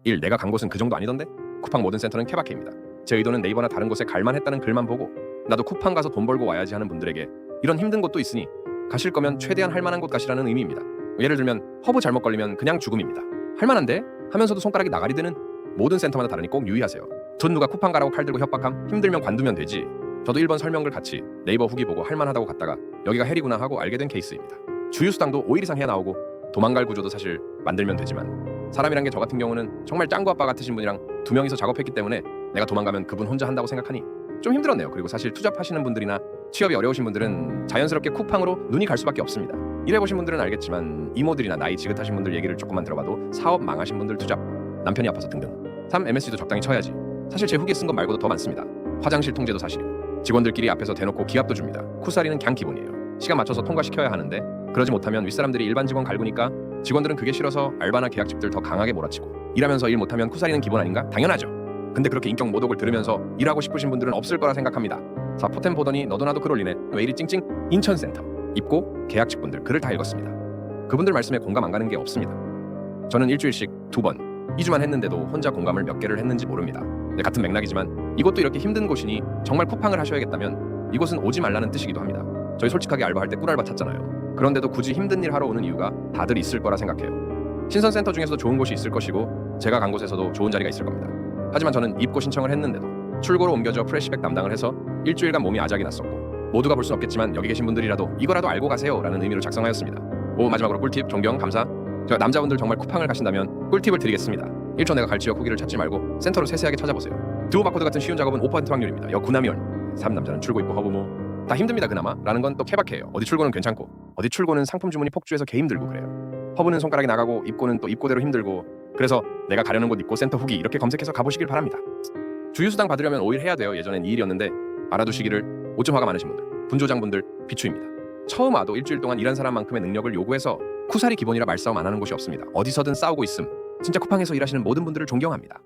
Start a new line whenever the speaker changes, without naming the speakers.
1. 내가 간 곳은 그 정도 아니던데? 쿠팡 모든 센터는 케바케입니다. 제 의도는 네이버나 다른 곳에 갈만 했다는 글만 보고 나도 쿠팡 가서 돈 벌고 와야지 하는 분들에게 이런 힘든 곳도 있으니 가실 거면 최대한 할 만한 곳 가시라는 의미입니다. 예를 들면 허브 잘못 걸리면 그냥 죽음입니다. 할 만한데? 하면서도 손가락이 나가리 드는 모든 센터마다 다르니 꼭 유의하세요. 전 누가 쿠팡 가라고 칼 들고 협박함? 힘들면 관두면 되지. 저도 1번 설명글 같이 네이버 후기 보고 할만하다고 갔다가 여기가 헬이구나 하고 알게 된 케이스입니다. 주유수당도 5일 이상 해야 나오고 도망갈 구조도 사실 만들면 되지만 사람이란 게 저 같은 경우는 정말 짱구 아빠 같으신 분이랑 2명이서 작업했기 때문에 내가 도망가면 그분 혼자 한다고 생각하니 좀 힘들었네요. 그리고 사실 투잡하시는 분들이나 취업이 어려우신 분들은 자연스럽게 쿠팡으로 눈이 갈 수밖에 없습니다. 일해보신 분들은 알겠지만 이모들이나 나이 지긋하신 분들 얘기를 조금만 들어봐도 사업 망하신 분들 투잡, 남편이 아파서 등등. 3. MSG도 적당히 쳐야지. 사실 제 후기에 쓴 것 말고도 더 많습니다. 화장실 통제도 사실이고 직원들끼리 앞에서 대놓고 기합도 줍니다. 쿠사리는 그냥 기본이에요. 시간 맞춰서 통과시켜야 하는데 그러지 못하면 윗사람들이 일반 직원 갈구니까 직원들은 그게 싫어서 알바나 계약직들 더 강하게 몰아치고 일하면서 일 못하면 쿠사리는 기본 아닌가? 당연하죠. 근데 그렇게 인격 모독을 들으면서 일하고 싶으신 분들은 없을 거라 생각합니다. 자, 포템 보더니 너도 나도 글 올리네. 왜 이리 찡찡? 인천센터 입고 계약직분들 글을 다 읽었습니다. 그분들 말씀에 공감 안 가는 게 없습니다. 저는 일주일씩 2번 2주만 했는데도 혼자 공감을 몇 개를 했는지 모릅니다. 네, 같은 맥락이지만 이곳도 이렇게 힘든 곳이니 정말 쿠팡을 하셔야겠다면 이곳은 오지 말라는 뜻이기도 합니다. 저희 솔직하게 알바할 때 꿀알바 찾잖아요. 그런데도 굳이 힘든 일 하러 오는 이유가 다들 있을 거라 생각해요. 신선센터 중에서도 좋은 곳이 있을 것이고 제가 간 곳에서도 좋은 자리가 있을 겁니다. 하지만 저는 입고 신청을 했는데도 출고로 옮겨져 프레시백 담당을 해서 일주일간 몸이 아작이 났었고 모두가 볼 순 없겠지만 여기 계신 분들이라도 이거라도 알고 가세요 라는 의미로 작성하였습니다. 마지막으로 꿀팁 존경 감사. 저 남자분들 정말 쿠팡을 가신다면 꿀팁을 드리겠습니다. 1초 내가 갈 지역 후기를 찾지 말고 센터로 세세하게 찾아보세요. 듀오 바코드 같은 쉬운 작업은 5% 확률입니다. 여구나미원 3. 남자는 출고 입고 허브모 다 힘듭니다. 그나마 라는 건 또 케바케예요. 어디 출고는 괜찮고 어디 출고는 상품 주문이 폭주해서 개 힘들고 그래요. 허브는 손가락이 나가고 입고는 또 입고대로 힘들고 그래서 내가 가려는 곳 입고 센터 후기 이렇게 검색해서 가보시길 바랍니다. 주유수당 받으려면 5일 해야 돼요. 예전엔 2일이었는데 알아두시기를. 오점 화가 많으신 분들, 분조장분들 비추입니다. 처음 와도 일주일 동안 일한 사람만큼의 능력을 요구해서 쿠사리 기본이라 말싸움 안 하는 곳이 없습니다. 어디서든 싸우고 있음. 진짜 쿠팡에서 일하시는 모든 분들을 존경합니다.